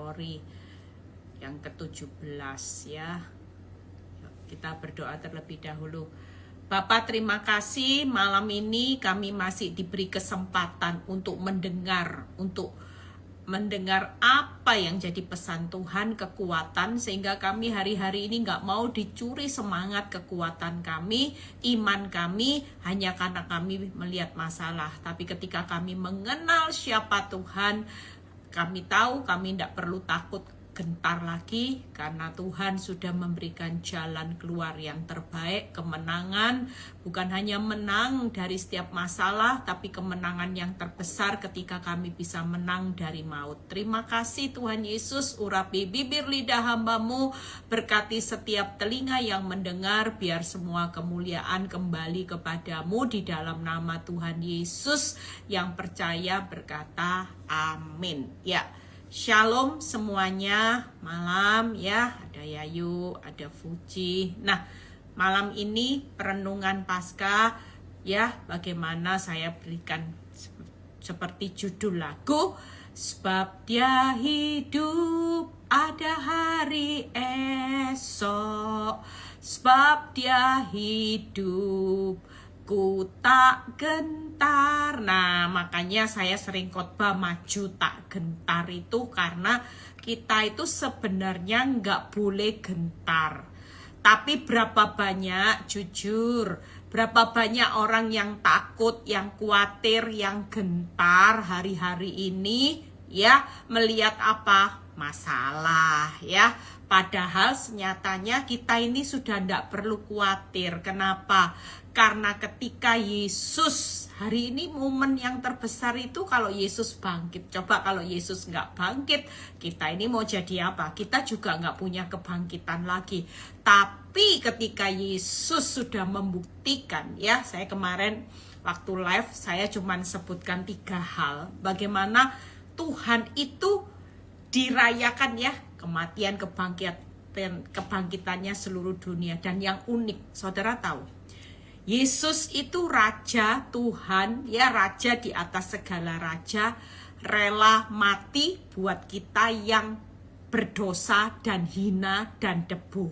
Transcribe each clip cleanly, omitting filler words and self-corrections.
Glory yang ke-17 ya. Kita berdoa terlebih dahulu. Bapak, terima kasih malam ini kami masih diberi kesempatan untuk mendengar apa yang jadi pesan Tuhan, kekuatan, sehingga kami hari-hari ini nggak mau dicuri semangat kekuatan kami, iman kami, hanya karena kami melihat masalah. Tapi ketika kami mengenal siapa Tuhan, kami tahu kami tidak perlu takut gentar lagi, karena Tuhan sudah memberikan jalan keluar yang terbaik, kemenangan, bukan hanya menang dari setiap masalah, tapi kemenangan yang terbesar ketika kami bisa menang dari maut. Terima kasih Tuhan Yesus, urapi bibir lidah hamba-Mu, berkati setiap telinga yang mendengar, biar semua kemuliaan kembali kepadamu di dalam nama Tuhan Yesus. Yang percaya berkata amin. Ya. Shalom semuanya, malam ya, ada Yayu, ada Fuji. Nah, malam ini perenungan Paskah ya, bagaimana saya berikan seperti judul lagu, sebab Dia hidup ada hari esok, sebab Dia hidup ku tak gentar. Nah, makanya saya sering khotbah maju tak gentar itu karena kita itu sebenarnya nggak boleh gentar. Tapi berapa banyak, jujur, berapa banyak orang yang takut, yang khawatir, yang gentar hari-hari ini ya, melihat apa? Masalah ya. Padahal senyatanya kita ini sudah tidak perlu khawatir. Kenapa? Karena ketika Yesus, hari ini momen yang terbesar itu kalau Yesus bangkit. Coba kalau Yesus nggak bangkit, kita ini mau jadi apa? Kita juga nggak punya kebangkitan lagi. Tapi ketika Yesus sudah membuktikan, ya, saya kemarin waktu live, saya cuma sebutkan 3 hal. Bagaimana Tuhan itu dirayakan ya, kematian, kebangkitannya seluruh dunia. Dan yang unik, saudara tahu, Yesus itu Raja Tuhan, ya, Raja di atas segala raja, rela mati buat kita yang berdosa dan hina dan debu.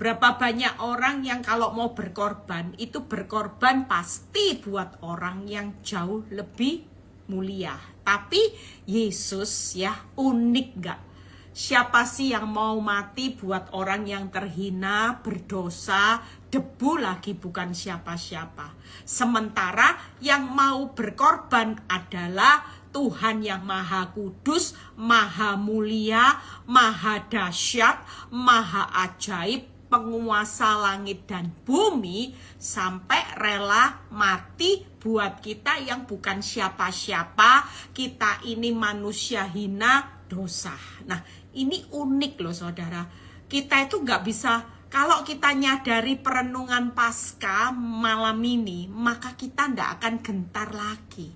Berapa banyak orang yang kalau mau berkorban, itu berkorban pasti buat orang yang jauh lebih mulia. Tapi Yesus ya unik gak? Siapa sih yang mau mati buat orang yang terhina, berdosa, debu lagi, bukan siapa-siapa. Sementara yang mau berkorban adalah Tuhan yang maha kudus, maha mulia, maha dahsyat, maha ajaib, penguasa langit dan bumi, sampai rela mati buat kita yang bukan siapa-siapa. Kita ini manusia hina, dosa. Nah, ini unik loh saudara. Kita itu gak bisa, kalau kita nyadari perenungan Paskah malam ini, maka kita gak akan gentar lagi.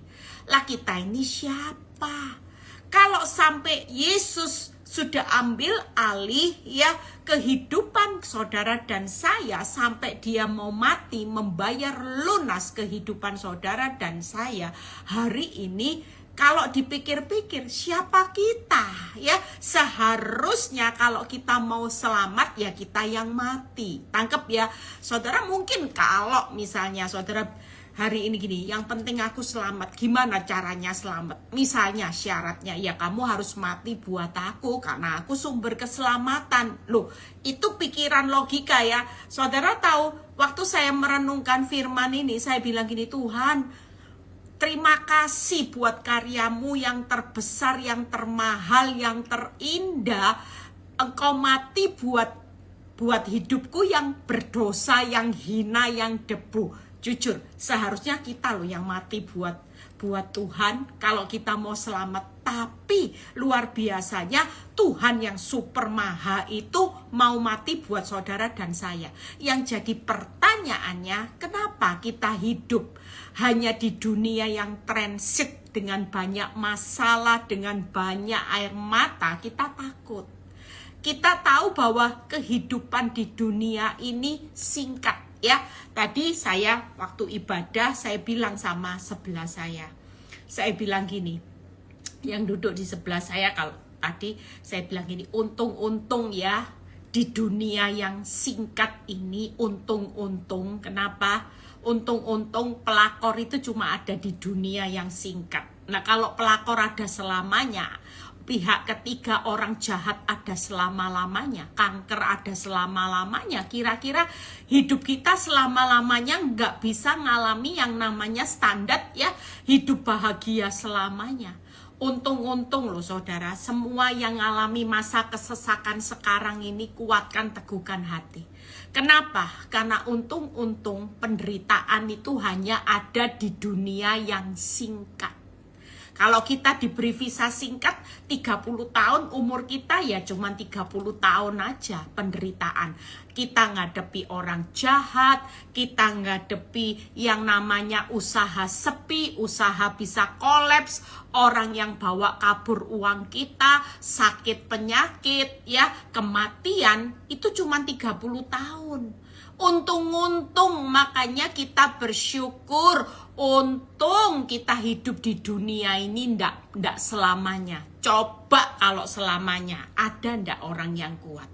Lah kita ini siapa? Kalau sampai Yesus sudah ambil alih ya kehidupan saudara dan saya, sampai dia mau mati membayar lunas kehidupan saudara dan saya, hari ini kalau dipikir-pikir siapa kita ya? Seharusnya kalau kita mau selamat ya kita yang mati. Tangkep ya saudara. Mungkin kalau misalnya saudara hari ini gini, yang penting aku selamat. Gimana caranya selamat? Misalnya syaratnya ya kamu harus mati buat aku karena aku sumber keselamatan. Loh, itu pikiran logika ya. Saudara tahu, waktu saya merenungkan firman ini, saya bilang gini, Tuhan, terima kasih buat karyamu yang terbesar, yang termahal, yang terindah. Engkau mati buat hidupku yang berdosa, yang hina, yang debu. Jujur, seharusnya kita loh yang mati buat Tuhan kalau kita mau selamat. Tapi luar biasanya Tuhan yang super maha itu mau mati buat saudara dan saya. Yang jadi pertanyaannya, kenapa kita hidup hanya di dunia yang transit dengan banyak masalah, dengan banyak air mata? Kita takut. Kita tahu bahwa kehidupan di dunia ini singkat. Ya, tadi saya waktu ibadah saya bilang sama sebelah saya bilang gini, yang duduk di sebelah saya, Tadi saya bilang gini, untung-untung ya di dunia yang singkat ini, untung-untung. Kenapa? Untung-untung pelakor itu cuma ada di dunia yang singkat. Nah, kalau pelakor ada selamanya, pihak ketiga orang jahat ada selama-lamanya, kanker ada selama-lamanya, kira-kira hidup kita selama-lamanya nggak bisa ngalami yang namanya standar ya, hidup bahagia selamanya. Untung-untung loh saudara, semua yang ngalami masa kesesakan sekarang ini kuatkan, teguhkan hati. Kenapa? Karena untung-untung penderitaan itu hanya ada di dunia yang singkat. Kalau kita diberi visa singkat 30 tahun, umur kita ya cuma 30 tahun aja penderitaan. Kita ngadepi orang jahat, kita ngadepi yang namanya usaha sepi, usaha bisa kolaps, orang yang bawa kabur uang kita, sakit penyakit, ya kematian, itu cuma 30 tahun. Untung-untung, makanya kita bersyukur. Untung kita hidup di dunia ini ndak selamanya. Coba kalau selamanya, ada ndak orang yang kuat?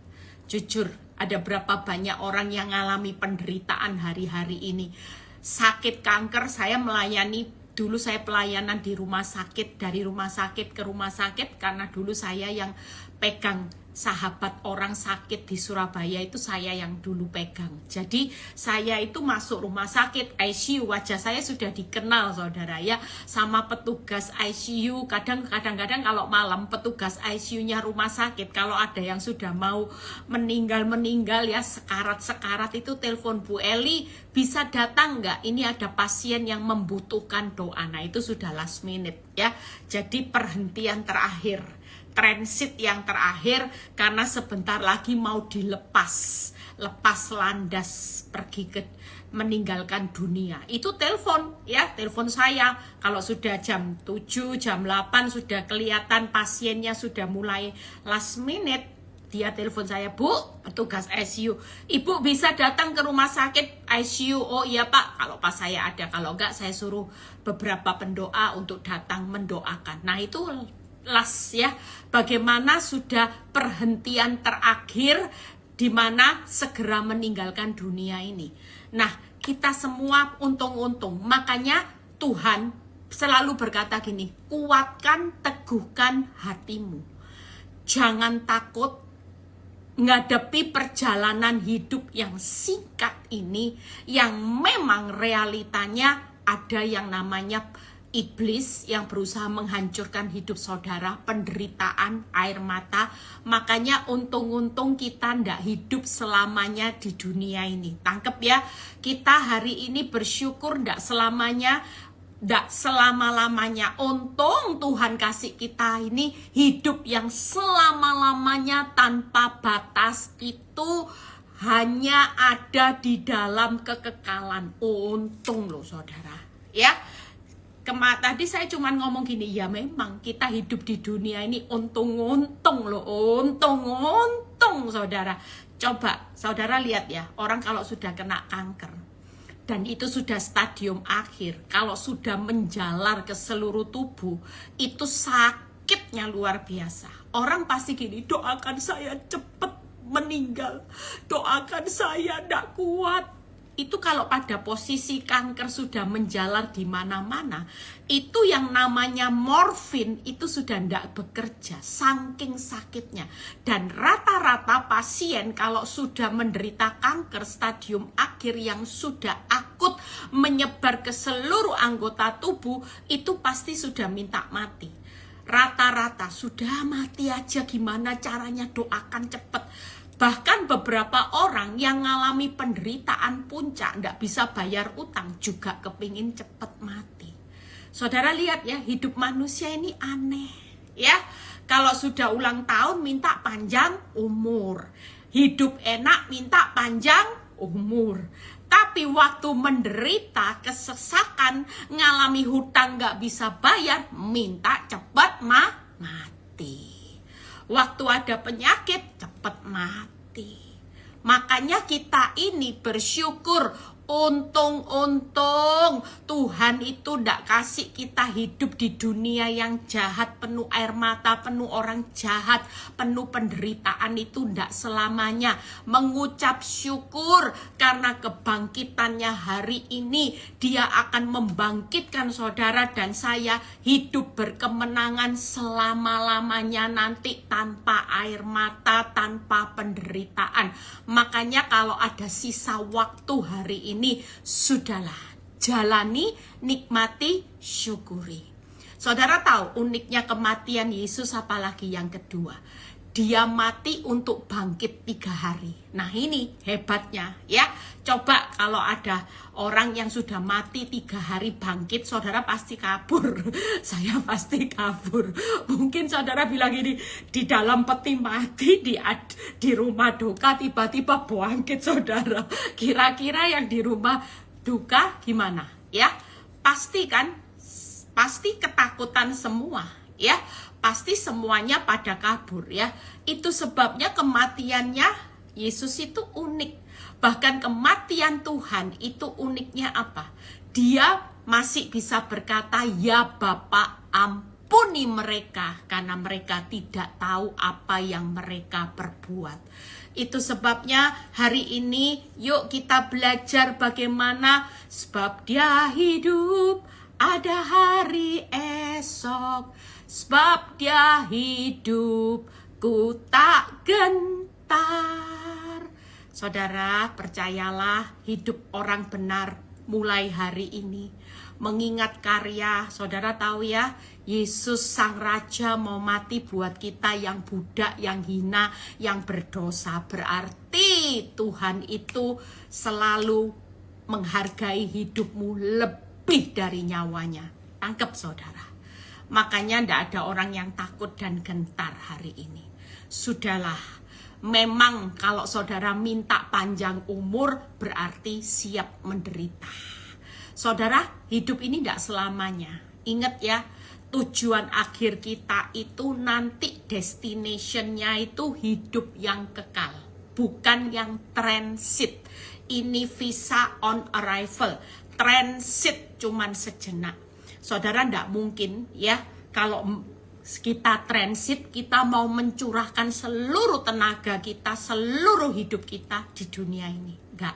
Jujur, ada berapa banyak orang yang ngalami penderitaan hari-hari ini. Sakit kanker, saya melayani, dulu saya pelayanan di rumah sakit, dari rumah sakit ke rumah sakit, karena dulu saya yang pegang sahabat orang sakit di Surabaya, itu saya yang dulu pegang. Jadi saya itu masuk rumah sakit ICU, wajah saya sudah dikenal saudara ya, sama petugas ICU. Kadang-kadang kalau malam petugas ICU-nya rumah sakit, kalau ada yang sudah mau meninggal ya, sekarat itu telepon, Bu Eli bisa datang nggak? Ini ada pasien yang membutuhkan doa. Nah itu sudah last minute ya. Jadi perhentian terakhir, transit yang terakhir, karena sebentar lagi mau lepas landas pergi ke meninggalkan dunia. Itu telepon ya, telepon saya. Kalau sudah jam 7, jam 8 sudah kelihatan pasiennya sudah mulai last minute, dia telepon saya, Bu, petugas ICU, Ibu bisa datang ke rumah sakit ICU? Oh iya Pak, kalau pas saya ada, kalau enggak saya suruh beberapa pendoa untuk datang mendoakan. Nah itu last ya, bagaimana sudah perhentian terakhir di mana segera meninggalkan dunia ini. Nah, kita semua untung-untung. Makanya Tuhan selalu berkata gini, kuatkan, teguhkan hatimu. Jangan takut ngadepi perjalanan hidup yang singkat ini, yang memang realitanya ada yang namanya iblis yang berusaha menghancurkan hidup saudara, penderitaan, air mata. Makanya untung-untung kita ndak hidup selamanya di dunia ini. Tangkep ya, kita hari ini bersyukur ndak selamanya, ndak selama-lamanya. Untung Tuhan kasih kita ini hidup yang selama-lamanya tanpa batas, itu hanya ada di dalam kekekalan. Untung loh saudara ya. Tadi saya cuma ngomong gini, ya memang kita hidup di dunia ini untung-untung loh, untung-untung saudara. Coba saudara lihat ya, orang kalau sudah kena kanker dan itu sudah stadium akhir, kalau sudah menjalar ke seluruh tubuh, itu sakitnya luar biasa. Orang pasti gini, doakan saya cepat meninggal, doakan saya ndak kuat. Itu kalau pada posisi kanker sudah menjalar di mana-mana, itu yang namanya morfin itu sudah tidak bekerja, saking sakitnya. Dan rata-rata pasien kalau sudah menderita kanker stadium akhir yang sudah akut menyebar ke seluruh anggota tubuh, itu pasti sudah minta mati. Rata-rata sudah mati aja, gimana caranya, doakan cepat. Bahkan beberapa orang yang ngalami penderitaan puncak, nggak bisa bayar utang, juga kepingin cepat mati. Saudara lihat ya, hidup manusia ini aneh ya. Kalau sudah ulang tahun minta panjang umur, hidup enak minta panjang umur. Tapi waktu menderita kesesakan, ngalami hutang nggak bisa bayar, minta cepat mati. Waktu ada penyakit, cepat mati. Makanya kita ini bersyukur, Untung Tuhan itu ndak kasih kita hidup di dunia yang jahat, penuh air mata, penuh orang jahat, penuh penderitaan. Itu ndak selamanya. Mengucap syukur karena kebangkitannya hari ini, Dia akan membangkitkan saudara dan saya hidup berkemenangan selama-lamanya nanti, tanpa air mata, tanpa penderitaan. Makanya kalau ada sisa waktu hari ini, sudahlah, jalani, nikmati, syukuri. Saudara tahu uniknya kematian Yesus, apalagi yang kedua, Dia mati untuk bangkit 3 hari. Nah ini hebatnya ya. Coba kalau ada orang yang sudah mati 3 hari bangkit, saudara pasti kabur. Saya pasti kabur. Mungkin saudara bilang gini, di dalam peti mati, di rumah duka tiba-tiba bangkit saudara. Kira-kira yang di rumah duka gimana ya? Pasti kan? Pasti ketakutan semua ya. Pasti semuanya pada kabur ya. Itu sebabnya kematiannya Yesus itu unik. Bahkan kematian Tuhan itu uniknya apa? Dia masih bisa berkata, ya Bapa, ampuni mereka karena mereka tidak tahu apa yang mereka perbuat. Itu sebabnya hari ini yuk kita belajar bagaimana, sebab Dia hidup, ada hari esok. Sebab Dia hidup, ku tak gentar. Saudara, percayalah, hidup orang benar mulai hari ini. Mengingat karya, saudara tahu ya, Yesus Sang Raja mau mati buat kita yang budak, yang hina, yang berdosa. Berarti Tuhan itu selalu menghargai hidupmu lebih dari nyawanya. Tangkap saudara. Makanya tidak ada orang yang takut dan gentar hari ini. Sudahlah, memang kalau saudara minta panjang umur berarti siap menderita. Saudara, hidup ini tidak selamanya. Ingat ya, tujuan akhir kita itu nanti destination-nya itu hidup yang kekal, bukan yang transit. Ini visa on arrival, transit cuman sejenak. Saudara, tidak mungkin ya kalau kita transit, kita mau mencurahkan seluruh tenaga kita, seluruh hidup kita di dunia ini. Enggak.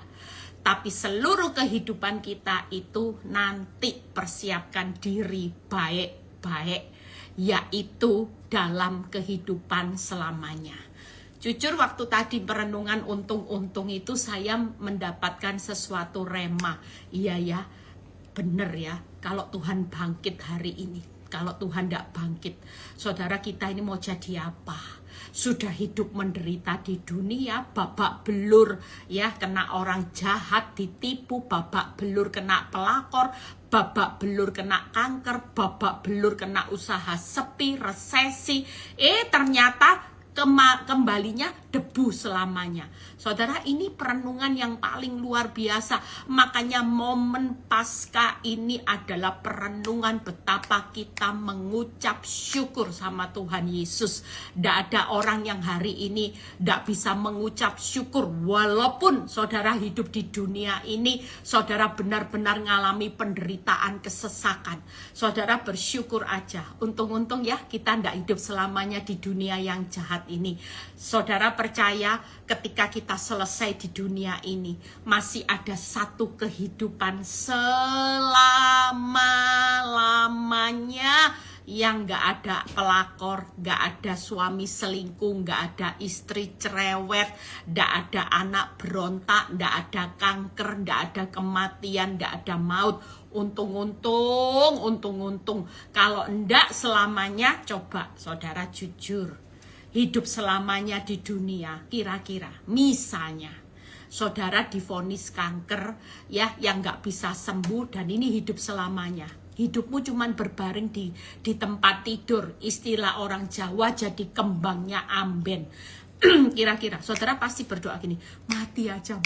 Tapi seluruh kehidupan kita itu nanti persiapkan diri baik-baik, yaitu dalam kehidupan selamanya. Jujur waktu tadi perenungan untung-untung itu saya mendapatkan sesuatu rema. Iya ya, bener ya, kalau Tuhan bangkit hari ini, kalau Tuhan tidak bangkit, saudara kita ini mau jadi apa? Sudah hidup menderita di dunia, babak belur ya, kena orang jahat, ditipu, babak belur kena pelakor, babak belur kena kanker, babak belur kena usaha sepi, resesi. Ternyata kembalinya debu selamanya. Saudara, ini perenungan yang paling luar biasa. Makanya momen Paskah ini adalah perenungan betapa kita mengucap syukur sama Tuhan Yesus. Tidak ada orang yang hari ini tidak bisa mengucap syukur. Walaupun saudara hidup di dunia ini, saudara benar-benar ngalami penderitaan, kesesakan. Saudara bersyukur aja. Untung-untung ya kita tidak hidup selamanya di dunia yang jahat ini. Saudara percaya ketika kita selesai di dunia ini, masih ada satu kehidupan selama-lamanya yang gak ada pelakor, gak ada suami selingkuh, gak ada istri cerewet, gak ada anak berontak, gak ada kanker, gak ada kematian, gak ada maut. Untung-untung. Kalau enggak selamanya, coba saudara jujur. Hidup selamanya di dunia, kira-kira misalnya saudara divonis kanker ya, yang gak bisa sembuh, dan ini hidup selamanya. Hidupmu cuman berbaring di tempat tidur, istilah orang Jawa jadi kembangnya amben. Kira-kira saudara pasti berdoa gini, mati aja.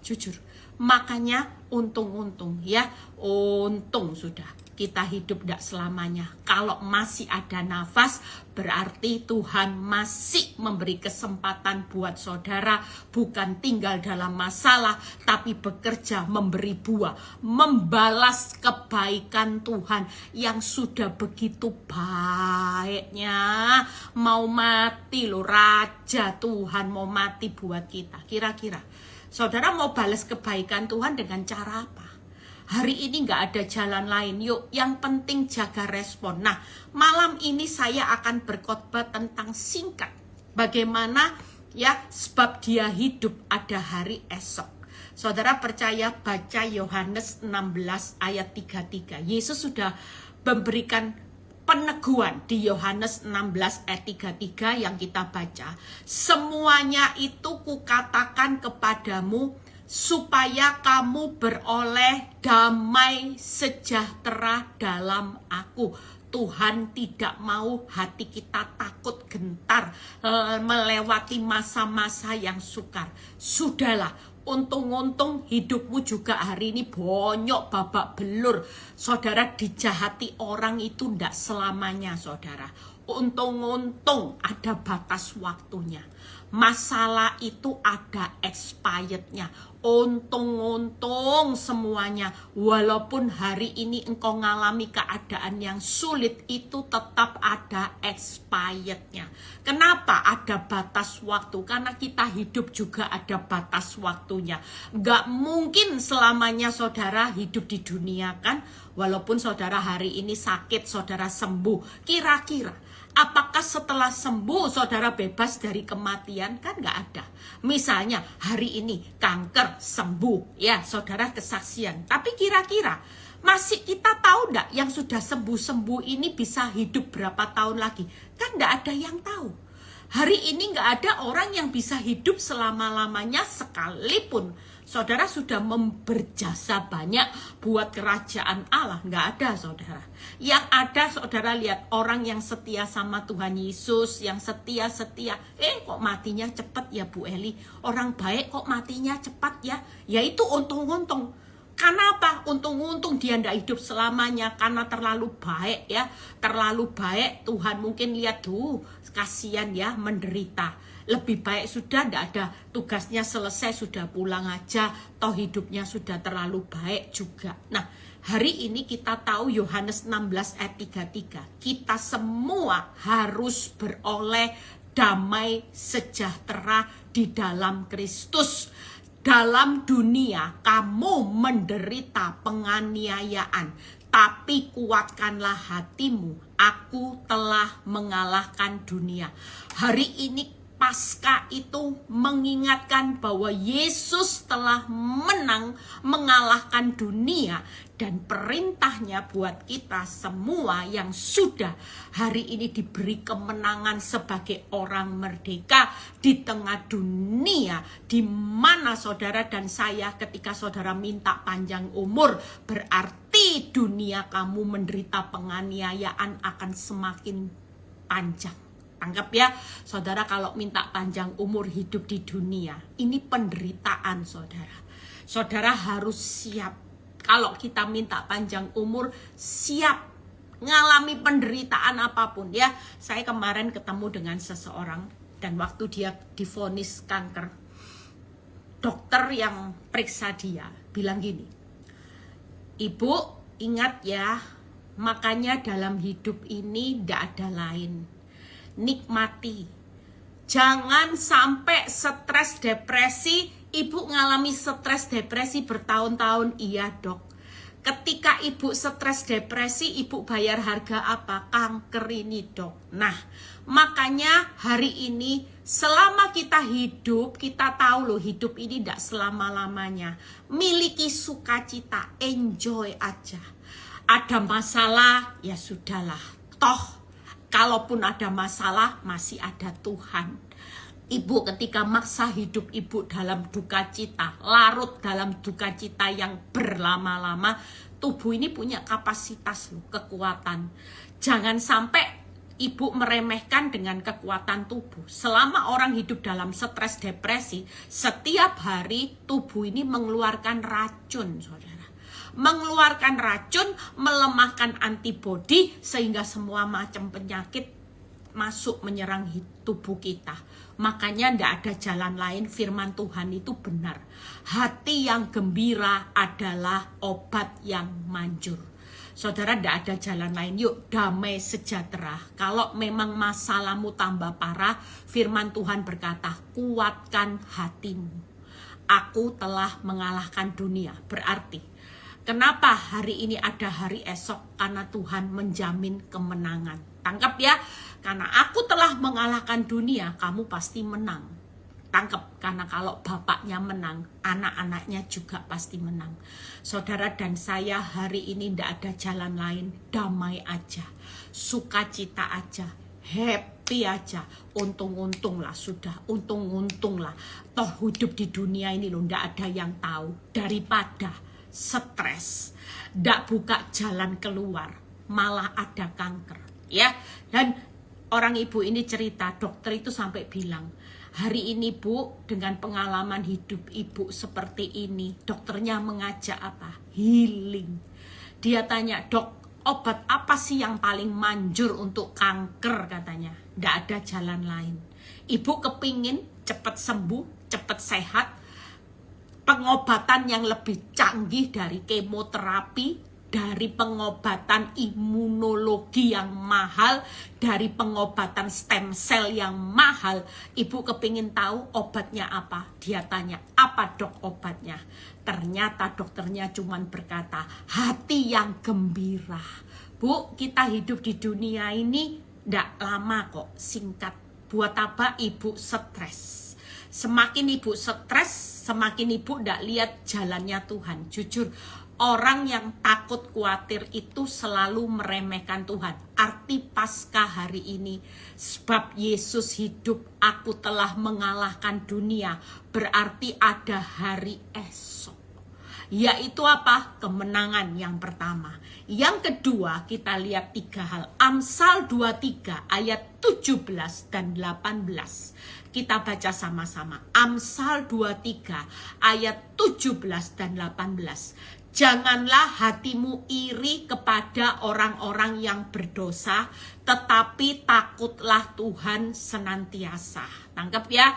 Jujur. Makanya untung-untung ya, untung sudah. kita hidup tidak selamanya. Kalau masih ada nafas, berarti Tuhan masih memberi kesempatan buat saudara, bukan tinggal dalam masalah, tapi bekerja, memberi buah, membalas kebaikan Tuhan yang sudah begitu baiknya. Mau mati loh, Raja Tuhan mau mati buat kita. Kira-kira saudara mau balas kebaikan Tuhan dengan cara apa? Hari ini nggak ada jalan lain. Yuk, yang penting jaga respon. Nah, malam ini saya akan berkhotbah tentang singkat. Bagaimana ya, sebab dia hidup ada hari esok. Saudara percaya, baca Yohanes 16 ayat 33. Yesus sudah memberikan peneguhan di Yohanes 16 ayat 33 yang kita baca. Semuanya itu kukatakan kepadamu, supaya kamu beroleh damai sejahtera dalam aku. Tuhan tidak mau hati kita takut gentar melewati masa-masa yang sukar. Sudahlah, untung-untung hidupmu juga hari ini bonyok babak belur. Saudara, dijahati orang itu tidak selamanya, saudara. Untung-untung ada batas waktunya. Masalah itu ada expirednya. Untung-untung semuanya. Walaupun hari ini engkau ngalami keadaan yang sulit, itu tetap ada expirednya. Kenapa ada batas waktu? Karena kita hidup juga ada batas waktunya. Gak mungkin selamanya saudara hidup di dunia kan. Walaupun saudara hari ini sakit, saudara sembuh. Kira-kira apakah setelah sembuh saudara bebas dari kematian? Kan gak ada. Misalnya hari ini kanker sembuh, ya saudara kesaksian. Tapi kira-kira masih kita tahu gak yang sudah sembuh-sembuh ini bisa hidup berapa tahun lagi? Kan gak ada yang tahu. Hari ini gak ada orang yang bisa hidup selama-lamanya, sekalipun saudara sudah berjasa banyak buat kerajaan Allah. Gak ada, saudara. Yang ada, saudara lihat orang yang setia sama Tuhan Yesus, yang setia-setia. Kok matinya cepat ya Bu Eli? Orang baik kok matinya cepat ya? Ya itu untung-untung. Karena apa? Untung-untung dia tidak hidup selamanya, karena terlalu baik ya. Terlalu baik, Tuhan mungkin lihat tuh, kasihan ya, menderita. Lebih baik sudah tidak ada, tugasnya selesai sudah pulang aja, toh hidupnya sudah terlalu baik juga. Nah, hari ini kita tahu Yohanes 16 ayat 33, kita semua harus beroleh damai sejahtera di dalam Kristus. Dalam dunia kamu menderita penganiayaan, tapi kuatkanlah hatimu, aku telah mengalahkan dunia. Hari ini Paskah itu mengingatkan bahwa Yesus telah menang, mengalahkan dunia, dan perintahnya buat kita semua yang sudah hari ini diberi kemenangan sebagai orang merdeka di tengah dunia, di mana saudara dan saya ketika saudara minta panjang umur, berarti dunia kamu menderita penganiayaan akan semakin panjang. Anggap ya, saudara kalau minta panjang umur hidup di dunia, ini penderitaan saudara. Saudara harus siap. Kalau kita minta panjang umur, siap ngalami penderitaan apapun ya. Saya kemarin ketemu dengan seseorang, dan waktu dia divonis kanker, dokter yang periksa dia bilang gini, Ibu ingat ya, makanya dalam hidup ini tidak ada lain. Nikmati, jangan sampai stres depresi. Ibu ngalami stres depresi bertahun-tahun, iya dok. Ketika ibu stres depresi, ibu bayar harga apa? Kanker ini dok. Nah, makanya hari ini selama kita hidup, kita tahu loh hidup ini tidak selama-lamanya. Miliki sukacita, enjoy aja. Ada masalah, ya sudahlah. Toh kalaupun ada masalah, masih ada Tuhan. Ibu ketika maksa hidup ibu dalam duka cita, larut dalam duka cita yang berlama-lama, tubuh ini punya kapasitas loh, kekuatan. Jangan sampai ibu meremehkan dengan kekuatan tubuh. Selama orang hidup dalam stres depresi, setiap hari tubuh ini mengeluarkan racun, saudara. mengeluarkan racun, melemahkan antibodi, sehingga semua macam penyakit masuk menyerang tubuh kita. Makanya tidak ada jalan lain, firman Tuhan itu benar. Hati yang gembira adalah obat yang manjur. Saudara, tidak ada jalan lain. Yuk, damai sejahtera. Kalau memang masalahmu tambah parah, firman Tuhan berkata, kuatkan hatimu. Aku telah mengalahkan dunia. Berarti, kenapa hari ini ada hari esok? Karena Tuhan menjamin kemenangan. Tangkap ya, karena aku telah mengalahkan dunia, kamu pasti menang. Tangkap, karena kalau bapaknya menang, anak-anaknya juga pasti menang. Saudara dan saya hari ini tidak ada jalan lain, damai aja, sukacita aja, happy aja, untung-untung lah sudah, untung-untung lah. Toh hidup di dunia ini loh, tidak ada yang tahu, daripada stres, tidak buka jalan keluar, malah ada kanker. Ya, dan orang ibu ini cerita, dokter itu sampai bilang, hari ini Bu, dengan pengalaman hidup ibu seperti ini, dokternya mengajak apa? Healing. Dia tanya, dok, obat apa sih yang paling manjur untuk kanker katanya? Nggak ada jalan lain. Ibu kepingin cepat sembuh, cepat sehat, pengobatan yang lebih canggih dari kemoterapi, dari pengobatan imunologi yang mahal, dari pengobatan stem cell yang mahal. Ibu kepingin tahu obatnya apa? Dia tanya, apa dok obatnya? Ternyata dokternya cuman berkata, hati yang gembira. Bu, kita hidup di dunia ini ndak lama kok, singkat. Buat apa ibu stres? Semakin ibu stres, semakin ibu ndak lihat jalannya Tuhan. Jujur, orang yang takut khawatir itu selalu meremehkan Tuhan. Arti Paskah hari ini, sebab Yesus hidup, aku telah mengalahkan dunia. Berarti ada hari esok. Yaitu apa? Kemenangan yang pertama. Yang kedua, kita lihat 3 hal. Amsal 23 ayat 17 dan 18. Kita baca sama-sama. Amsal 23 ayat 17 dan 18. Janganlah hatimu iri kepada orang-orang yang berdosa, tetapi takutlah Tuhan senantiasa. Tangkap ya.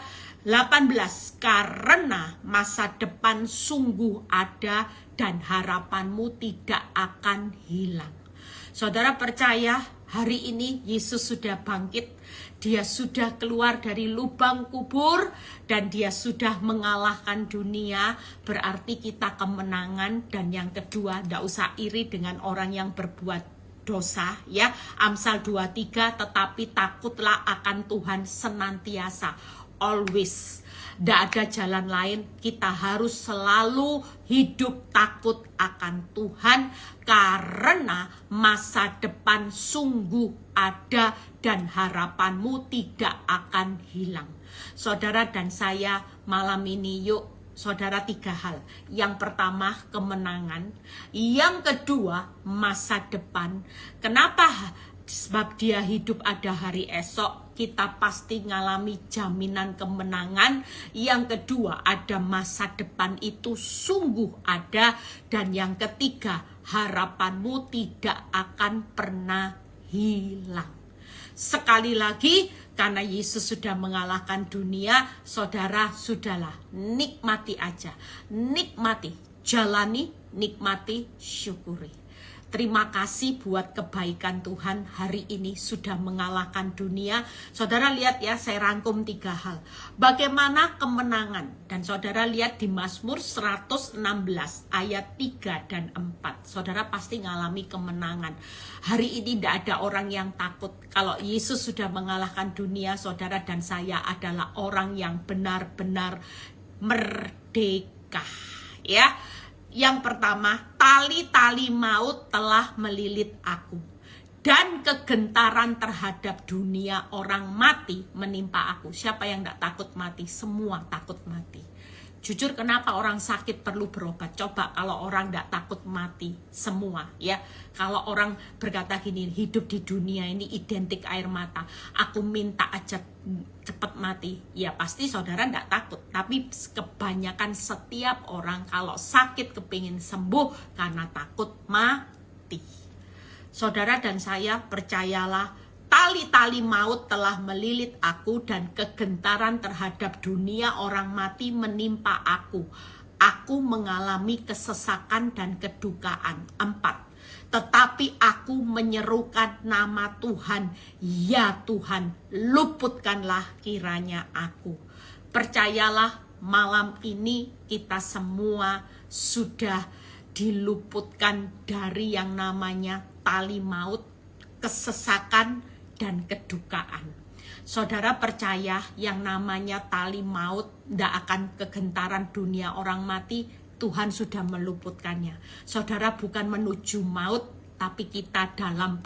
18. Karena masa depan sungguh ada dan harapanmu tidak akan hilang. Saudara percaya hari ini Yesus sudah bangkit. Dia sudah keluar dari lubang kubur dan dia sudah mengalahkan dunia. Berarti kita kemenangan. Dan yang kedua, tidak usah iri dengan orang yang berbuat dosa ya. Amsal 23, tetapi takutlah akan Tuhan senantiasa. Always. Tidak ada jalan lain, kita harus selalu hidup takut akan Tuhan karena masa depan sungguh ada dan harapanmu tidak akan hilang. Saudara dan saya malam ini yuk, saudara 3 hal. Yang pertama kemenangan, yang kedua masa depan. Kenapa? Sebab dia hidup ada hari esok, kita pasti ngalami jaminan kemenangan. Yang kedua, ada masa depan itu sungguh ada. Dan yang ketiga, harapanmu tidak akan pernah hilang. Sekali lagi, karena Yesus sudah mengalahkan dunia, saudara sudahlah, nikmati aja. Nikmati, jalani, nikmati, syukuri. Terima kasih buat kebaikan Tuhan hari ini sudah mengalahkan dunia. Saudara lihat ya, saya rangkum 3 hal. Bagaimana kemenangan? Dan saudara lihat di Mazmur 116 ayat 3 dan 4. Saudara pasti ngalami kemenangan. Hari ini tidak ada orang yang takut. Kalau Yesus sudah mengalahkan dunia, saudara dan saya adalah orang yang benar-benar merdeka. Ya. Yang pertama, tali-tali maut telah melilit aku. Dan kegentaran terhadap dunia orang mati menimpa aku. Siapa yang tidak takut mati? Semua takut mati. Jujur, kenapa orang sakit perlu berobat? Coba kalau orang tidak takut mati semua, ya. Kalau orang berkata gini, hidup di dunia ini identik air mata, aku minta aja cepat mati, ya pasti saudara tidak takut. Tapi kebanyakan setiap orang kalau sakit kepingin sembuh karena takut mati. Saudara dan saya, percayalah, tali-tali maut telah melilit aku dan kegentaran terhadap dunia orang mati menimpa aku. Aku mengalami kesesakan dan kedukaan. 4. Tetapi aku menyerukan nama Tuhan. Ya Tuhan, luputkanlah kiranya aku. Percayalah, malam ini kita semua sudah diluputkan dari yang namanya tali maut, kesesakan, dan kedukaan. Saudara percaya yang namanya tali maut tidak akan kegentaran dunia orang mati, Tuhan sudah meluputkannya. Saudara bukan menuju maut, tapi kita dalam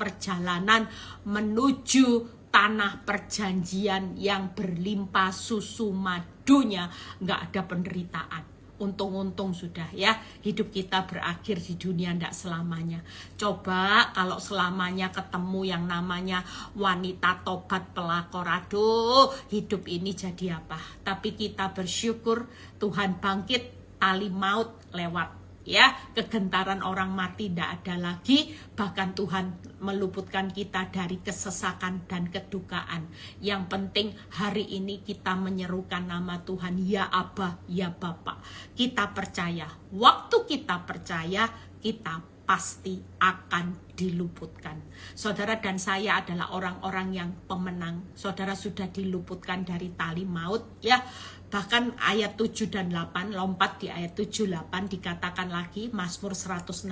perjalanan menuju tanah perjanjian yang berlimpah susu madunya, nggak ada penderitaan. Untung-untung sudah ya, hidup kita berakhir di dunia tidak selamanya. Coba kalau selamanya ketemu yang namanya wanita tobat pelakor, aduh hidup ini jadi apa? Tapi kita bersyukur Tuhan bangkit, tali maut lewat. Ya, kegentaran orang mati tidak ada lagi, bahkan Tuhan meluputkan kita dari kesesakan dan kedukaan. Yang penting hari ini kita menyerukan nama Tuhan, ya Abba, ya Bapa. Kita percaya, waktu kita percaya, kita pasti akan diluputkan. Saudara dan saya adalah orang-orang yang pemenang. Saudara sudah diluputkan dari tali maut, ya. Bahkan ayat 7 dan 8, lompat di ayat 7-8 dikatakan lagi, Mazmur 116,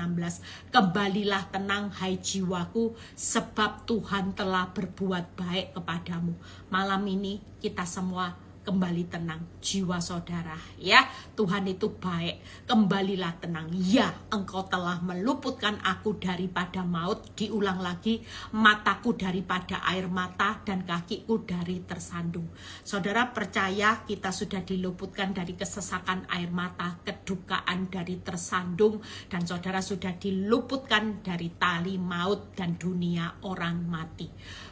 kembalilah tenang hai jiwaku, sebab Tuhan telah berbuat baik kepadamu. Malam ini kita semua kembali tenang, jiwa saudara, ya. Tuhan itu baik, kembalilah tenang. Ya, engkau telah meluputkan aku daripada maut. Diulang lagi, mataku daripada air mata dan kakiku dari tersandung. Saudara percaya kita sudah diluputkan dari kesesakan air mata, kedukaan dari tersandung, dan saudara sudah diluputkan dari tali maut dan dunia orang mati.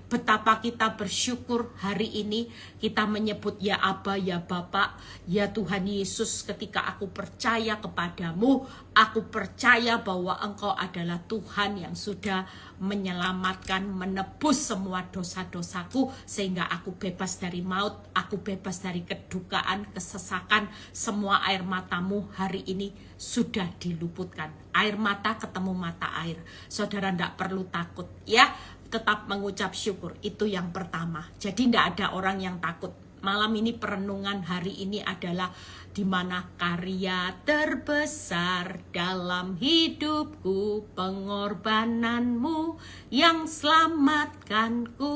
Betapa kita bersyukur hari ini kita menyebut ya Aba, ya Bapa, ya Tuhan Yesus, ketika aku percaya kepadamu, aku percaya bahwa engkau adalah Tuhan yang sudah menyelamatkan, menebus semua dosa-dosaku, sehingga aku bebas dari maut, aku bebas dari kedukaan, kesesakan. Semua air matamu hari ini sudah diluputkan. Air mata ketemu mata air. Saudara tidak perlu takut, ya. Tetap mengucap syukur, itu yang pertama. Jadi tidak ada orang yang takut. Malam ini perenungan hari ini adalah di mana karya terbesar dalam hidupku, pengorbananmu yang selamatkanku.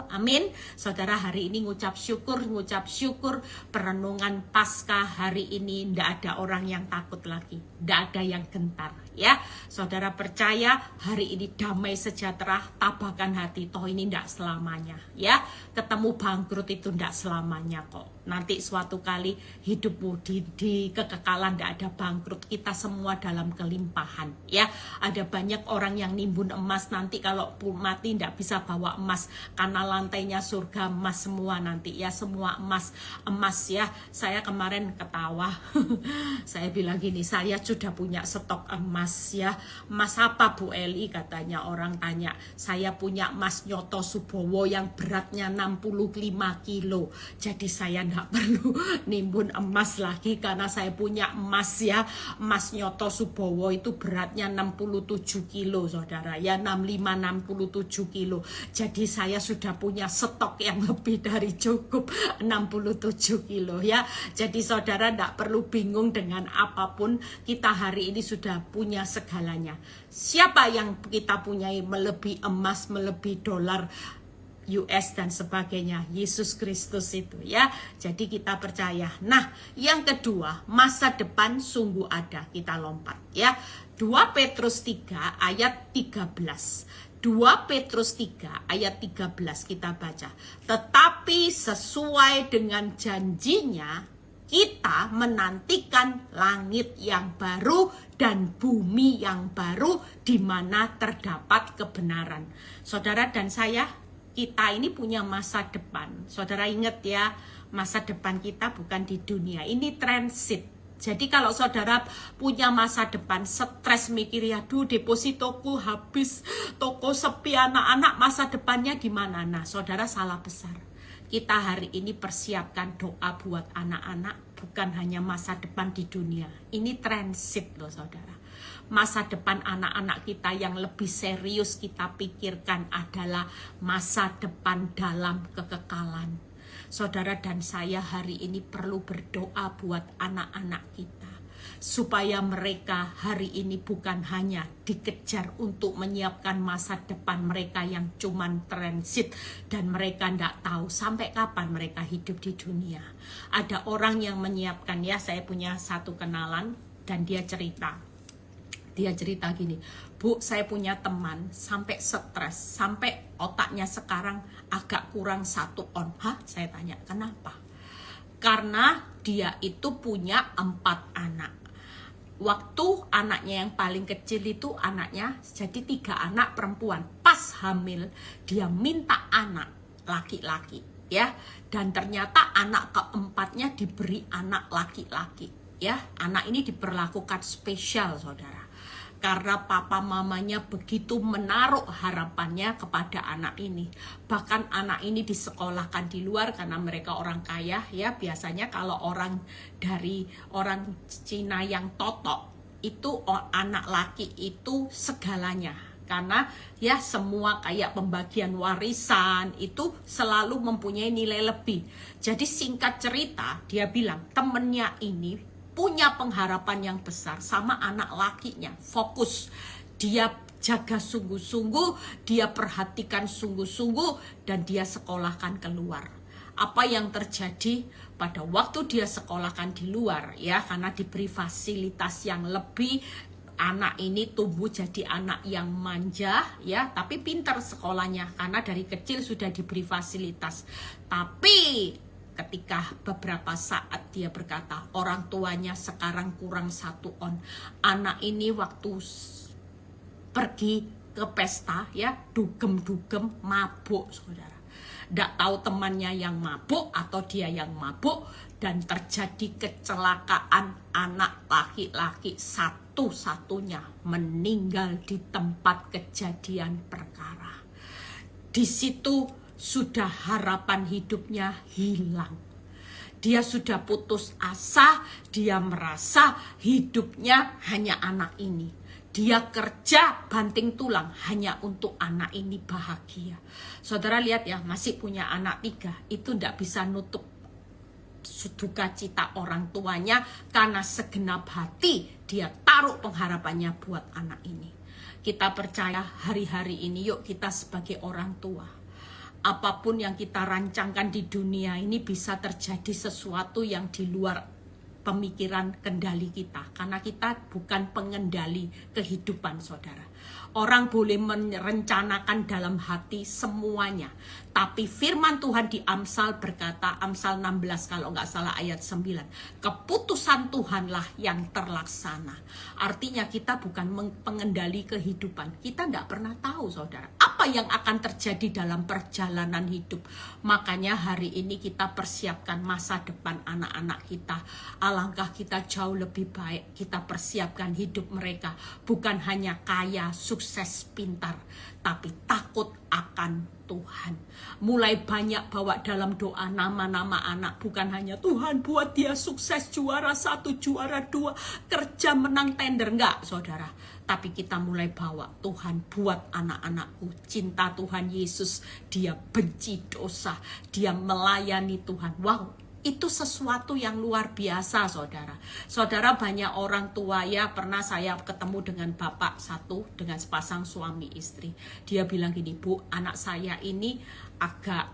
Amin. Saudara hari ini ngucap syukur, perenungan Paskah hari ini tidak ada orang yang takut lagi, tidak ada yang gentar, ya. Saudara percaya hari ini damai sejahtera, tabahkan hati, toh ini tidak selamanya, ya. Ketemu bangkrut itu tidak selamanya kok. Nanti suatu kali hidupmu di kekekalan, tidak ada bangkrut. Kita semua dalam kelimpahan, ya. Ada banyak orang yang nimbun emas, nanti kalau mati tidak bisa bawa emas karena lantainya surga emas semua nanti, ya. Semua emas ya. Saya kemarin ketawa saya bilang gini, saya sudah punya stok emas, ya. Emas apa Bu Eli, katanya orang tanya. Saya punya emas Nyoto Subowo yang beratnya 65 kilo. Jadi saya tidak perlu nimbun emas lagi karena saya punya emas, ya. Emas Nyoto Subowo itu beratnya 67 kilo saudara, ya. 65-67 kilo. Jadi saya sudah punya stok yang lebih dari cukup 67 kilo, ya. Jadi saudara tidak perlu bingung dengan apapun, kita hari ini sudah punya segalanya. Siapa yang kita punyai melebihi emas, melebihi dolar US dan sebagainya? Yesus Kristus itu, ya. Jadi kita percaya. Nah, yang kedua, masa depan sungguh ada. Kita lompat, ya. 2 Petrus 3 ayat 13. 2 Petrus 3 ayat 13 kita baca. Tetapi sesuai dengan janjinya, kita menantikan langit yang baru dan bumi yang baru di mana terdapat kebenaran. Saudara dan saya, kita ini punya masa depan. Saudara ingat ya, masa depan kita bukan di dunia, ini transit. Jadi kalau saudara punya masa depan, stres mikir ya, aduh depositoku habis, toko sepi, anak-anak masa depannya gimana? Nah saudara salah besar. Kita hari ini persiapkan doa buat anak-anak, bukan hanya masa depan di dunia. Ini transit loh saudara. Masa depan anak-anak kita yang lebih serius kita pikirkan adalah masa depan dalam kekekalan. Saudara dan saya hari ini perlu berdoa buat anak-anak kita, supaya mereka hari ini bukan hanya dikejar untuk menyiapkan masa depan mereka yang cuman transit dan mereka tidak tahu sampai kapan mereka hidup di dunia. Ada orang yang menyiapkan, ya saya punya satu kenalan dan dia cerita gini, Bu, saya punya teman sampai stres, sampai otaknya sekarang agak kurang 1 on. Hah? Saya tanya, kenapa? Karena dia itu punya 4 anak. Waktu anaknya yang paling kecil itu anaknya jadi 3 anak perempuan. Pas hamil, dia minta anak laki-laki, ya. Dan ternyata anak keempatnya diberi anak laki-laki, ya. Anak ini diperlakukan spesial, saudara. Karena papa mamanya begitu menaruh harapannya kepada anak ini. Bahkan anak ini disekolahkan di luar karena mereka orang kaya, ya. Biasanya kalau orang dari orang Cina yang totok, itu anak laki itu segalanya. Karena ya semua kayak pembagian warisan itu selalu mempunyai nilai lebih. Jadi singkat cerita, dia bilang temennya ini punya pengharapan yang besar sama anak lakinya. Fokus, dia jaga sungguh-sungguh, dia perhatikan sungguh-sungguh, dan dia sekolahkan keluar. Apa yang terjadi pada waktu dia sekolahkan di luar, ya, karena diberi fasilitas yang lebih, anak ini tumbuh jadi anak yang manja, ya, tapi pintar sekolahnya karena dari kecil sudah diberi fasilitas. Tapi ketika beberapa saat dia berkata, orang tuanya sekarang kurang 1 on. Anak ini waktu pergi ke pesta, ya, dugem-dugem, mabuk, saudara. Nggak tahu temannya yang mabuk atau dia yang mabuk, dan terjadi kecelakaan. Anak laki-laki satu-satunya meninggal di tempat kejadian perkara. Di situ sudah harapan hidupnya hilang. Dia sudah putus asa, dia merasa hidupnya hanya anak ini. Dia kerja banting tulang hanya untuk anak ini bahagia. Saudara lihat ya, masih punya anak 3, itu tidak bisa nutup duka cita orang tuanya karena segenap hati dia taruh pengharapannya buat anak ini. Kita percaya hari-hari ini, yuk kita sebagai orang tua, apapun yang kita rancangkan di dunia ini bisa terjadi sesuatu yang di luar pemikiran kendali kita. Karena kita bukan pengendali kehidupan, saudara. Orang boleh merencanakan dalam hati semuanya. Tapi firman Tuhan di Amsal berkata, Amsal 16 kalau nggak salah ayat 9. Keputusan Tuhanlah yang terlaksana. Artinya kita bukan pengendali kehidupan. Kita nggak pernah tahu, saudara, apa yang akan terjadi dalam perjalanan hidup. Makanya hari ini kita persiapkan masa depan anak-anak kita. Alangkah kita jauh lebih baik kita persiapkan hidup mereka. Bukan hanya kaya, sukses, pintar, tapi takut akan Tuhan. Mulai banyak bawa dalam doa nama-nama anak. Bukan hanya Tuhan buat dia sukses, juara 1, juara 2, kerja menang tender. Enggak, saudara. Tapi kita mulai bawa, Tuhan buat anak-anakku cinta Tuhan Yesus. Dia benci dosa, dia melayani Tuhan. Wow, itu sesuatu yang luar biasa, saudara. Saudara, banyak orang tua, ya, pernah saya ketemu dengan bapak satu, dengan sepasang suami istri. Dia bilang gini, Bu, anak saya ini agak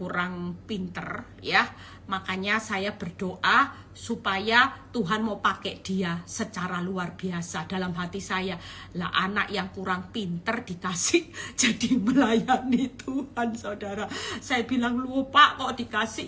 kurang pinter ya. Makanya saya berdoa supaya Tuhan mau pakai dia secara luar biasa. Dalam hati saya, lah anak yang kurang pinter dikasih jadi melayani Tuhan, saudara. Saya bilang, lupa kok dikasih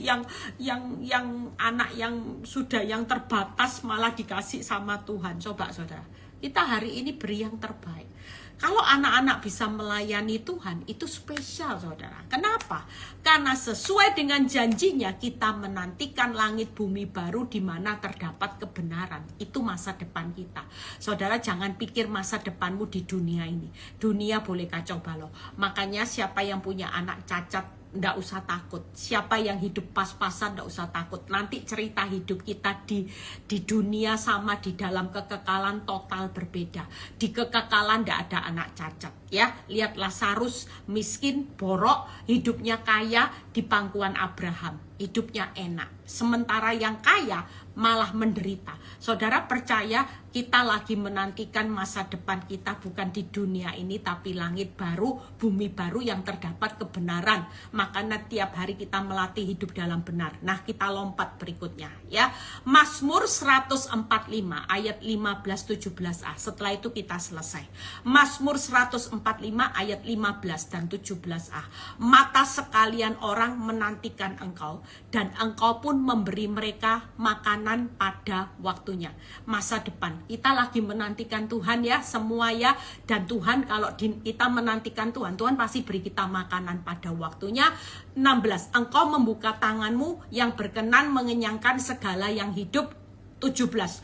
yang anak yang sudah yang terbatas malah dikasih sama Tuhan. Coba saudara, kita hari ini beri yang terbaik. Kalau anak-anak bisa melayani Tuhan, itu spesial saudara. Kenapa? Karena sesuai dengan janjinya kita menantikan langit bumi baru di mana terdapat kebenaran. Itu masa depan kita. Saudara jangan pikir masa depanmu di dunia ini. Dunia boleh kacau balau. Makanya siapa yang punya anak cacat, nggak usah takut. Siapa yang hidup pas-pasan nggak usah takut. Nanti cerita hidup kita di dunia sama di dalam kekekalan total berbeda. Di kekekalan nggak ada anak cacat. Ya, lihat Lazarus miskin, borok, hidupnya kaya di pangkuan Abraham. Hidupnya enak. Sementara yang kaya malah menderita. Saudara percaya kita lagi menantikan masa depan kita bukan di dunia ini tapi langit baru, bumi baru yang terdapat kebenaran. Makanya tiap hari kita melatih hidup dalam benar. Nah, kita lompat berikutnya ya. Mazmur 145 ayat 15-17a. Setelah itu kita selesai. Mazmur 145 ayat 15 dan 17a. Mata sekalian orang menantikan engkau dan engkau pun memberi mereka makanan pada waktunya. Masa depan kita lagi menantikan Tuhan ya semua ya. Dan Tuhan kalau kita menantikan Tuhan, Tuhan pasti beri kita makanan pada waktunya. 16, engkau membuka tanganmu yang berkenan mengenyangkan segala yang hidup. 17,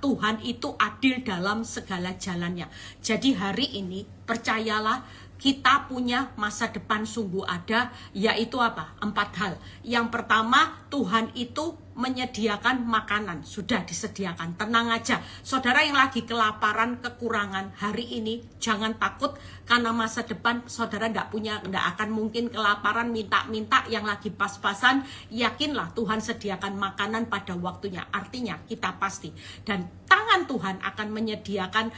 Tuhan itu adil dalam segala jalannya. Jadi hari ini percayalah, kita punya masa depan sungguh ada, yaitu apa? 4 hal. Yang pertama, Tuhan itu menyediakan makanan, sudah disediakan, tenang aja. Saudara yang lagi kelaparan, kekurangan hari ini, jangan takut karena masa depan saudara nggak akan mungkin kelaparan minta-minta yang lagi pas-pasan. Yakinlah Tuhan sediakan makanan pada waktunya, artinya kita pasti. Dan tangan Tuhan akan menyediakan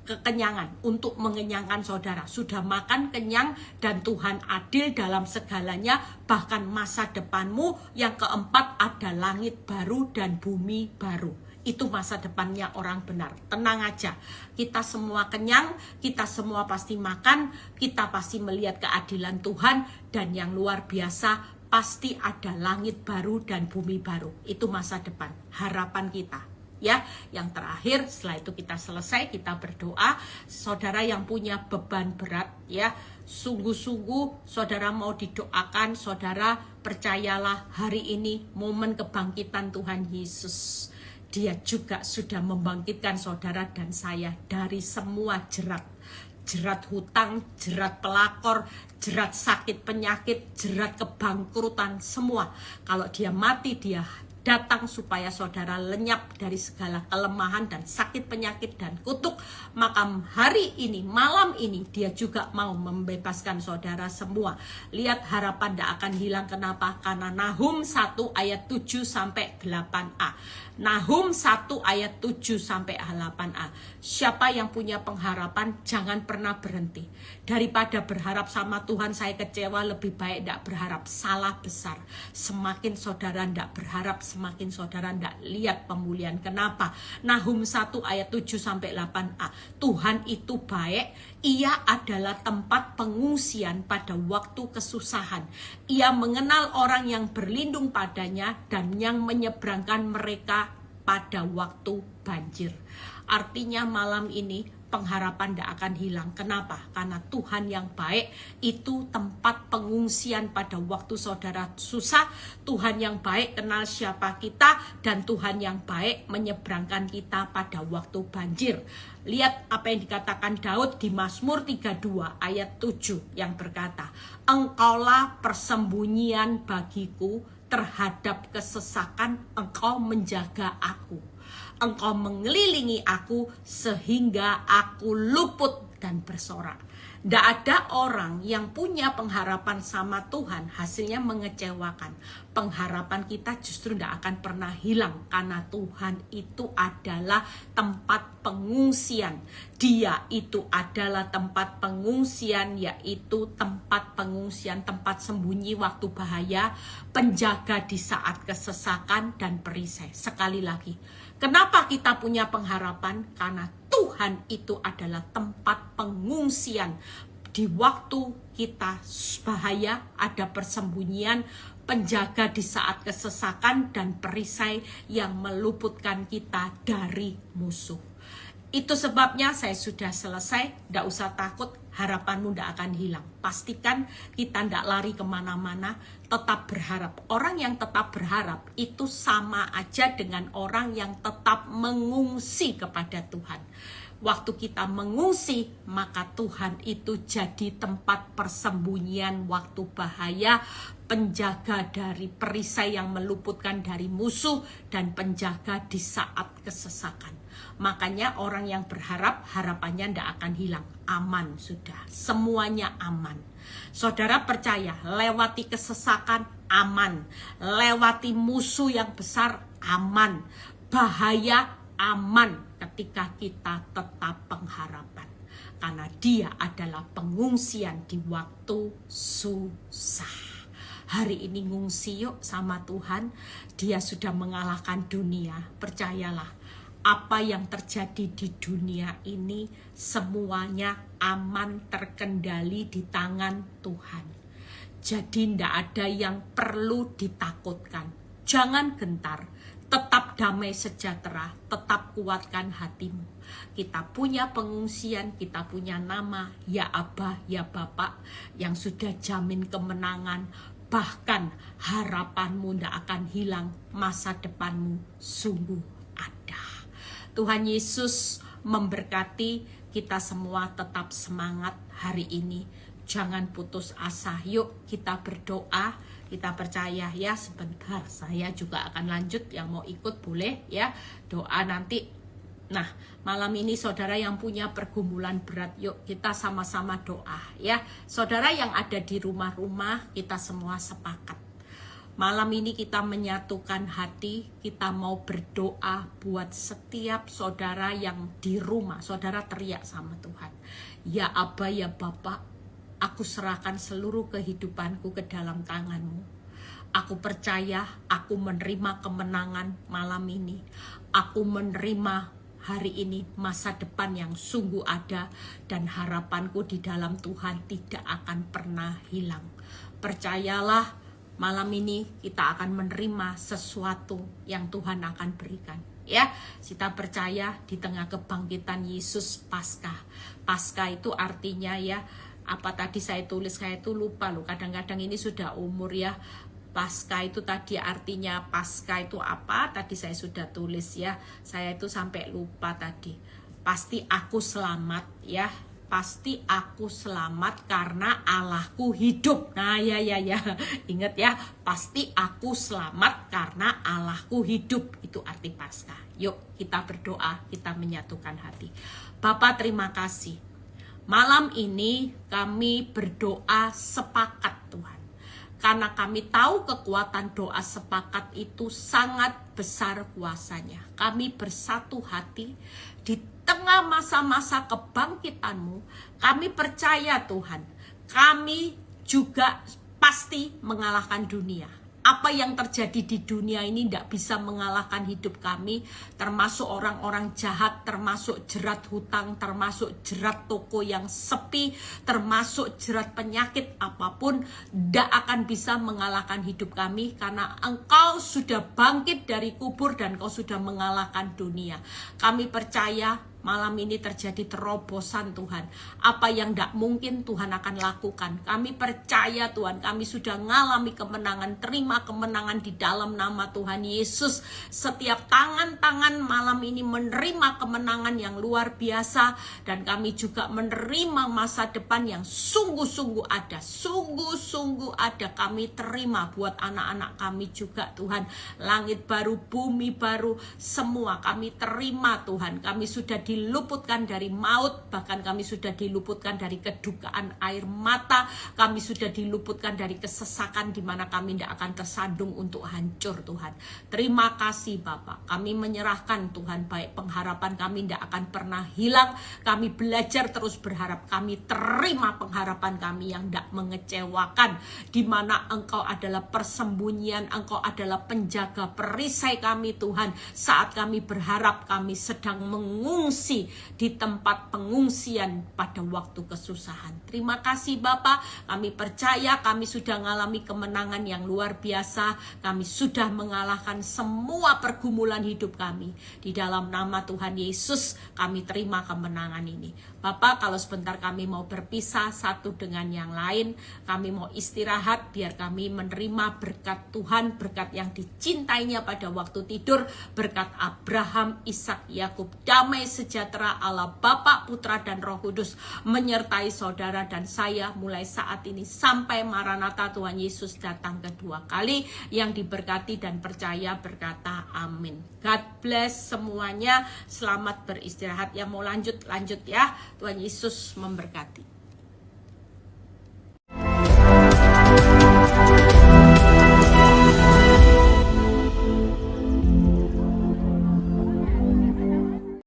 kekenyangan untuk mengenyangkan saudara. Sudah makan kenyang dan Tuhan adil dalam segalanya, bahkan masa depanmu. Yang keempat ada langit baru dan bumi baru. Itu masa depannya orang benar. Tenang aja, kita semua kenyang, kita semua pasti makan, kita pasti melihat keadilan Tuhan, dan yang luar biasa pasti ada langit baru dan bumi baru. Itu masa depan, harapan kita. Ya, yang terakhir setelah itu kita selesai, kita berdoa. Saudara yang punya beban berat ya, sungguh-sungguh saudara mau didoakan. Saudara percayalah, hari ini momen kebangkitan Tuhan Yesus. Dia juga sudah membangkitkan saudara dan saya dari semua jerat hutang, jerat pelakor, jerat sakit penyakit, jerat kebangkrutan, semua. Kalau dia mati, dia datang supaya saudara lenyap dari segala kelemahan dan sakit penyakit dan kutuk. Maka hari ini, malam ini, dia juga mau membebaskan saudara semua. Lihat, harapan tidak akan hilang. Kenapa? Karena Nahum 1 ayat 7-8a. Nahum 1 ayat 7-8a. Siapa yang punya pengharapan, jangan pernah berhenti. Daripada berharap sama Tuhan saya kecewa, lebih baik tidak berharap. Salah besar. Semakin saudara tidak berharap, semakin saudara tidak lihat pemulihan. Kenapa? Nahum 1 ayat 7-8a. Tuhan itu baik. Ia adalah tempat pengungsian pada waktu kesusahan. Ia mengenal orang yang berlindung padanya dan yang menyeberangkan mereka pada waktu banjir. Artinya malam ini pengharapan tidak akan hilang. Kenapa? Karena Tuhan yang baik itu tempat pengungsian pada waktu saudara susah. Tuhan yang baik kenal siapa kita, dan Tuhan yang baik menyeberangkan kita pada waktu banjir. Lihat apa yang dikatakan Daud di Mazmur 32 ayat 7 yang berkata, Engkaulah persembunyian bagiku terhadap kesesakan, Engkau menjaga aku. Engkau mengelilingi aku sehingga aku luput dan bersorak. Tidak ada orang yang punya pengharapan sama Tuhan, hasilnya mengecewakan. Pengharapan kita justru tidak akan pernah hilang, karena Tuhan itu adalah tempat pengungsian. Dia itu adalah tempat pengungsian, yaitu tempat pengungsian, tempat sembunyi waktu bahaya, penjaga di saat kesesakan dan perisai. Sekali lagi, kenapa kita punya pengharapan? Karena Tuhan itu adalah tempat pengungsian. Di waktu kita bahaya, ada persembunyian, penjaga di saat kesesakan, dan perisai yang meluputkan kita dari musuh. Itu sebabnya saya sudah selesai, tidak usah takut, harapanmu tidak akan hilang. Pastikan kita tidak lari kemana-mana, tetap berharap. Orang yang tetap berharap itu sama aja dengan orang yang tetap mengungsi kepada Tuhan. Waktu kita mengungsi, maka Tuhan itu jadi tempat persembunyian waktu bahaya, penjaga dari perisai yang meluputkan dari musuh, dan penjaga di saat kesesakan. Makanya orang yang berharap, harapannya tidak akan hilang. Aman sudah, semuanya aman. Saudara percaya, lewati kesesakan aman, lewati musuh yang besar aman, bahaya aman ketika kita tetap pengharapan. Karena dia adalah pengungsian di waktu susah. Hari ini ngungsi yuk sama Tuhan. Dia sudah mengalahkan dunia. Percayalah, apa yang terjadi di dunia ini semuanya aman, terkendali di tangan Tuhan. Jadi tidak ada yang perlu ditakutkan. Jangan gentar, tetap damai sejahtera, tetap kuatkan hatimu. Kita punya pengungsian, kita punya nama, ya Abah, ya Bapak, yang sudah jamin kemenangan. Bahkan harapanmu tidak akan hilang, masa depanmu sungguh ada. Tuhan Yesus memberkati kita semua, tetap semangat hari ini. Jangan putus asa, yuk kita berdoa, kita percaya ya. Sebentar, saya juga akan lanjut, yang mau ikut boleh ya, doa nanti. Nah, malam ini saudara yang punya pergumulan berat, yuk kita sama-sama doa ya. Saudara yang ada di rumah-rumah, kita semua sepakat. Malam ini kita menyatukan hati, kita mau berdoa buat setiap saudara yang di rumah. Saudara teriak sama Tuhan, ya Aba, ya Bapak, aku serahkan seluruh kehidupanku ke dalam tangan-Mu. Aku percaya, aku menerima kemenangan malam ini. Aku menerima hari ini masa depan yang sungguh ada, dan harapanku di dalam Tuhan tidak akan pernah hilang. Percayalah, malam ini kita akan menerima sesuatu yang Tuhan akan berikan. Ya, kita percaya di tengah kebangkitan Yesus Paskah. Paskah itu artinya ya, apa tadi saya tulis, saya itu lupa loh. Kadang-kadang ini sudah umur ya. Paskah itu tadi artinya, Paskah itu apa? Tadi saya sudah tulis ya. Saya itu sampai lupa tadi. Pasti aku selamat ya. Pasti aku selamat karena Allahku hidup. Nah ya. Ingat ya, pasti aku selamat karena Allahku hidup. Itu arti Paskah. Yuk kita berdoa, kita menyatukan hati. Bapa, terima kasih. Malam ini kami berdoa sepakat Tuhan. Karena kami tahu kekuatan doa sepakat itu sangat besar kuasanya. Kami bersatu hati di tengah masa-masa kebangkitan-Mu. Kami percaya Tuhan, kami juga pasti mengalahkan dunia. Apa yang terjadi di dunia ini tidak bisa mengalahkan hidup kami, termasuk orang-orang jahat, termasuk jerat hutang, termasuk jerat toko yang sepi, termasuk jerat penyakit apapun, tidak akan bisa mengalahkan hidup kami, karena Engkau sudah bangkit dari kubur dan Engkau sudah mengalahkan dunia. Kami percaya malam ini terjadi terobosan Tuhan. Apa yang tidak mungkin Tuhan akan lakukan. Kami percaya Tuhan, kami sudah mengalami kemenangan. Terima kemenangan di dalam nama Tuhan Yesus. Setiap tangan-tangan malam ini menerima kemenangan yang luar biasa. Dan kami juga menerima masa depan yang sungguh-sungguh ada. Sungguh-sungguh ada. Kami terima buat anak-anak kami juga Tuhan. Langit baru, bumi baru, semua kami terima Tuhan. Kami sudah diluputkan dari maut, bahkan kami sudah diluputkan dari kedukaan air mata, kami sudah diluputkan dari kesesakan di mana kami tidak akan tersandung untuk hancur Tuhan. Terima kasih Bapak, kami menyerahkan Tuhan, baik pengharapan kami tidak akan pernah hilang, kami belajar terus berharap, kami terima pengharapan kami yang tidak mengecewakan, di mana Engkau adalah persembunyian, Engkau adalah penjaga perisai kami Tuhan. Saat kami berharap kami sedang mengungsi di tempat pengungsian pada waktu kesusahan. Terima kasih Bapak, kami percaya kami sudah mengalami kemenangan yang luar biasa, kami sudah mengalahkan semua pergumulan hidup kami. Di dalam nama Tuhan Yesus kami terima kemenangan ini. Bapak, kalau sebentar kami mau berpisah satu dengan yang lain, kami mau istirahat biar kami menerima berkat Tuhan, berkat yang dicintainya pada waktu tidur, berkat Abraham, Ishak, Yakub. Damai sejahtera Allah Bapa, Putra dan Roh Kudus menyertai saudara dan saya mulai saat ini sampai Maranatha Tuhan Yesus datang kedua kali. Yang diberkati dan percaya berkata amin. God bless semuanya, selamat beristirahat. Yang mau lanjut ya. Tuhan Yesus memberkati.